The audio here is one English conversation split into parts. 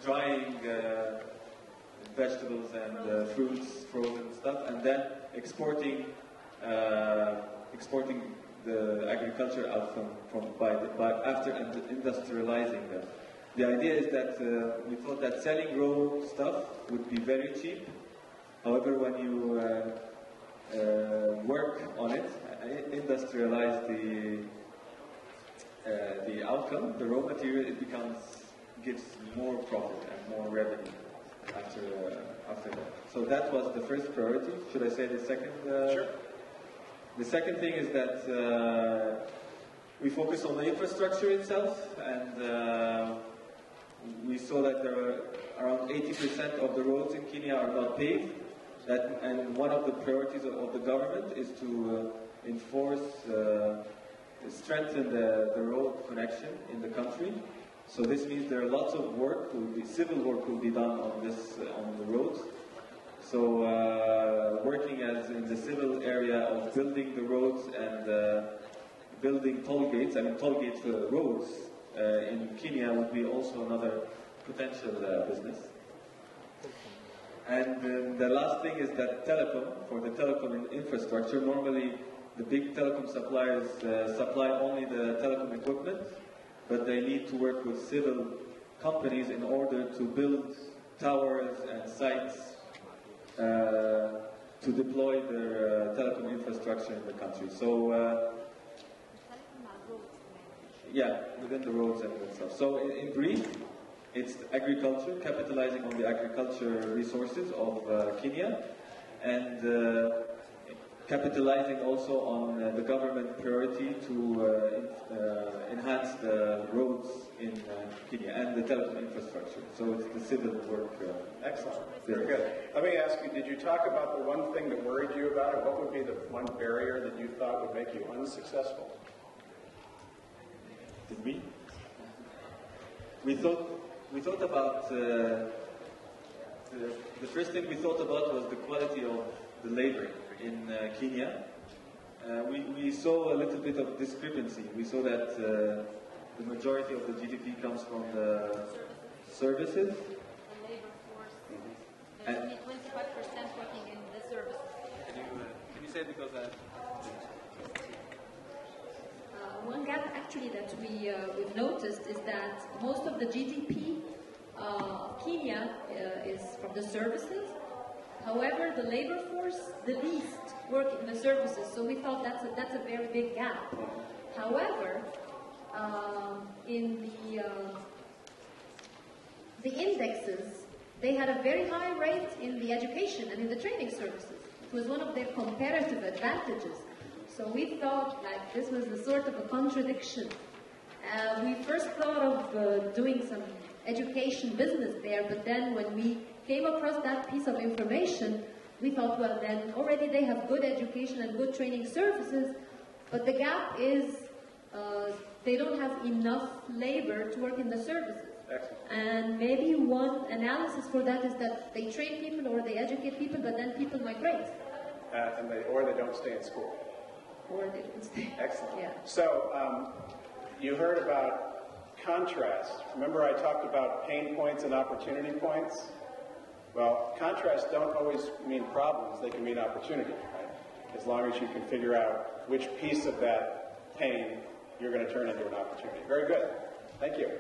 drying vegetables and fruits, frozen stuff, and then exporting the agriculture out after industrializing them. The idea is that we thought that selling raw stuff would be very cheap. However, when you work on it, industrialize the outcome, the raw material, it gives more profit and more revenue after that. So that was the first priority. Should I say the second? Sure. The second thing is that we focus on the infrastructure itself, and we saw that there are around 80% of the roads in Kenya are not paved. And one of the priorities of the government is to strengthen the road connection in the country. So this means there are lots of work, civil work will be done on the roads. So working as in the civil area of building the roads and building toll gates, toll gate roads in Kenya would be also another potential business. And the last thing is that for the telecom infrastructure, normally the big telecom suppliers supply only the telecom equipment, but they need to work with civil companies in order to build towers and sites to deploy their telecom infrastructure in the country. So, within the roads and stuff. So, in brief, it's agriculture, capitalizing on the agriculture resources of Kenya, and capitalizing also on the government priority to enhance the roads in Kenya and the telecom infrastructure. So it's the civil work. Excellent. Very good. Let me ask you, did you talk about the one thing that worried you about it? What would be the one barrier that you thought would make you unsuccessful? Did we? We thought about the first thing we thought about was the quality of the labor in Kenya. We saw a little bit of discrepancy. We saw that the majority of the GDP comes from the services. The labor force. There's only 25% working in the services. Can you say it because one gap actually that we've noticed is that most of the GDP of Kenya is from the services. However, the labor force, the least work in the services. So we thought that's a very big gap. However, in the indexes, they had a very high rate in the education and in the training services. It was one of their comparative advantages. So we thought like this was a sort of a contradiction. We first thought of doing some education business there, but then when we came across that piece of information, we thought, well, then already they have good education and good training services, but the gap is they don't have enough labor to work in the services. Excellent. And maybe one analysis for that is that they train people or they educate people, but then people migrate. Or they don't stay in school. Or they don't stay. Excellent. Yeah. So you heard about contrast. Remember I talked about pain points and opportunity points? Well, contrasts don't always mean problems. They can mean opportunity, right? As long as you can figure out which piece of that pain you're going to turn into an opportunity. Very good. Thank you.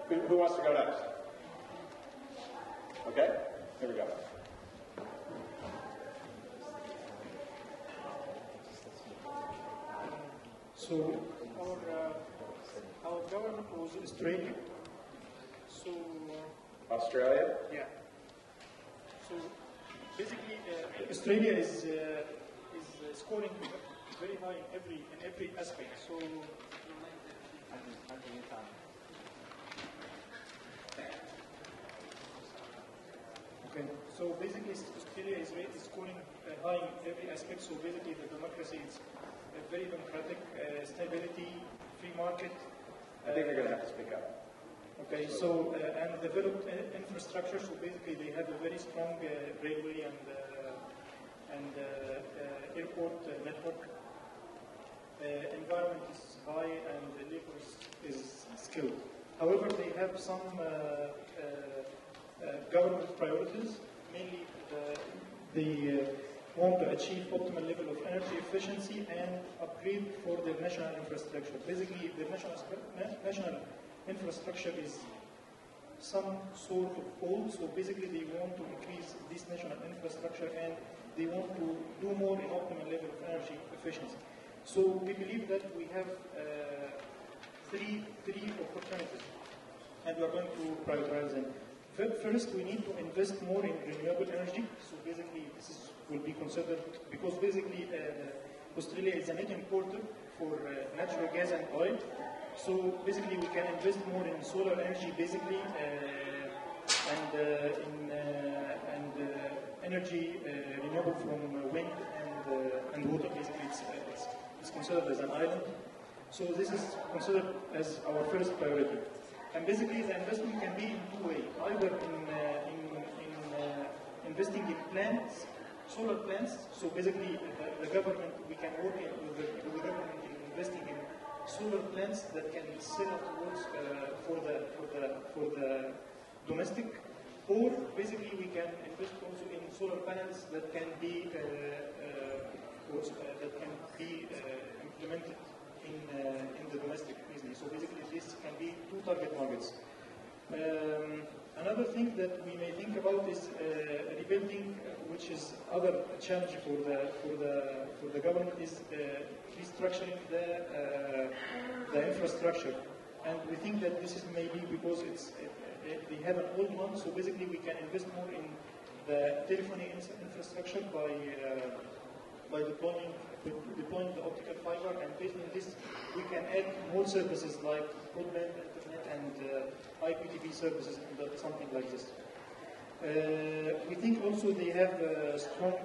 Who wants to go next? Okay, here we go. So our government was Australia. So Australia? yeah. So basically, Australia is scoring very high in every aspect. So okay. So basically, Australia is scoring high in every aspect. So basically, the democracy is very democratic, stability, free market. I think you're going to have to speak up. Okay, so and developed infrastructure. So basically, they have a very strong railway and airport network. Environment is high and the labor is skilled. However, they have some government priorities. Mainly, they want to achieve optimal level of energy efficiency and upgrade for their national infrastructure. Basically, their national infrastructure is some sort of old, so basically they want to increase this national infrastructure and they want to do more in optimal level of energy efficiency. So we believe that we have three opportunities, and we are going to prioritize them. First, we need to invest more in renewable energy. So basically, this will be considered, because basically Australia is a net importer for natural gas and oil. So basically, we can invest more in solar energy, basically, and energy renewable from wind and water. Basically, it's considered as an island. So this is considered as our first priority. And basically, the investment can be in two ways: either in investing in plants, solar plants. So basically, the government, we can work with the government in investing in solar plants that can sell afterwards for the domestic, or basically we can invest also in solar panels that can be implemented in the domestic business. So basically, this can be two target markets. Another thing that we may think about is rebuilding, which is other challenge for the government, is restructuring the infrastructure. And we think that this is maybe because they have an old one. So basically, we can invest more in the telephony infrastructure by deploying the optical fiber, and based on this, we can add more services like broadband, internet, and IPTV services, and something like this. We think also they have strong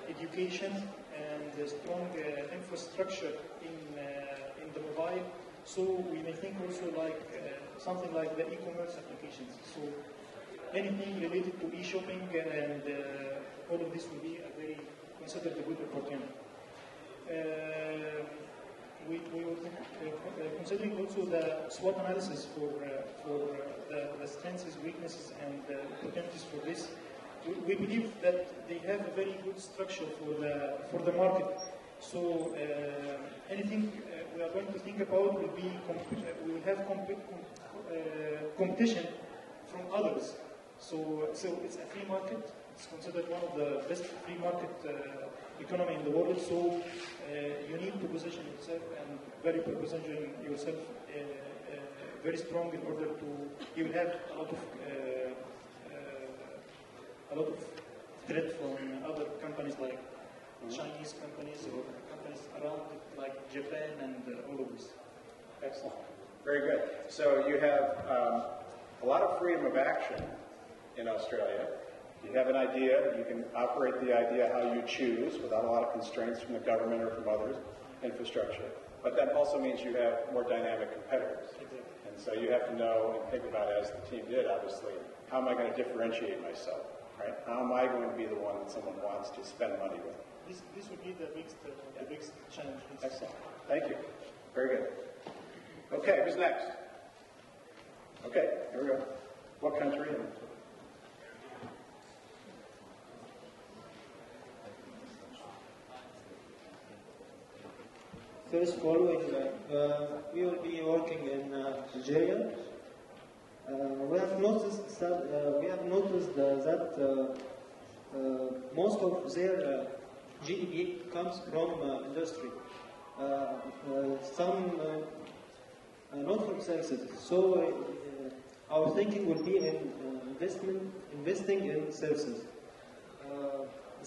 education and strong infrastructure in the mobile. So we may think also like something like the e-commerce applications. So anything related to e-shopping and all of this will be a very considered a good opportunity. We were considering also the SWOT analysis for the strengths, weaknesses, and opportunities for this. We believe that they have a very good structure for the market. So anything we are going to think about will be we will have competition from others. So it's a free market. It's considered one of the best free market economy in the world. So you need to position yourself and very position yourself very strong in order to. You will have a lot of threat from other companies like Chinese companies or companies around like Japan and all of this. Excellent. Very good. So you have a lot of freedom of action in Australia. You have an idea, you can operate the idea how you choose without a lot of constraints from the government or from others, infrastructure. But that also means you have more dynamic competitors. And so you have to know and think about, as the team did, obviously, how am I going to differentiate myself, right? How am I going to be the one that someone wants to spend money with? This would be the biggest challenge. Excellent. Thank you. Very good. Okay, who's next? Okay, here we go. What country? First, following, we will be working in Algeria. We have noticed that most of their GDP comes from industry. Some not from services. So our thinking will be in investing in services.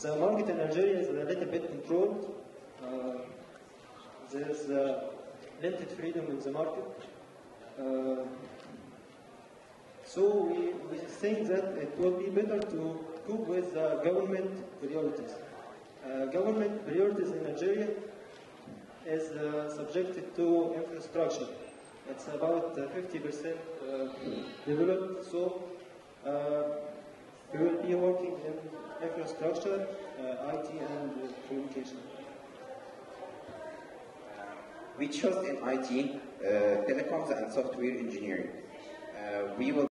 The market in Algeria is a little bit controlled. There's limited freedom in the market. So we think that it will be better to cope with government priorities. Government priorities in Algeria is subjected to infrastructure. It's about 50% developed. So we will be working in infrastructure, IT, and communication. We chose in IT telecoms and software engineering. We will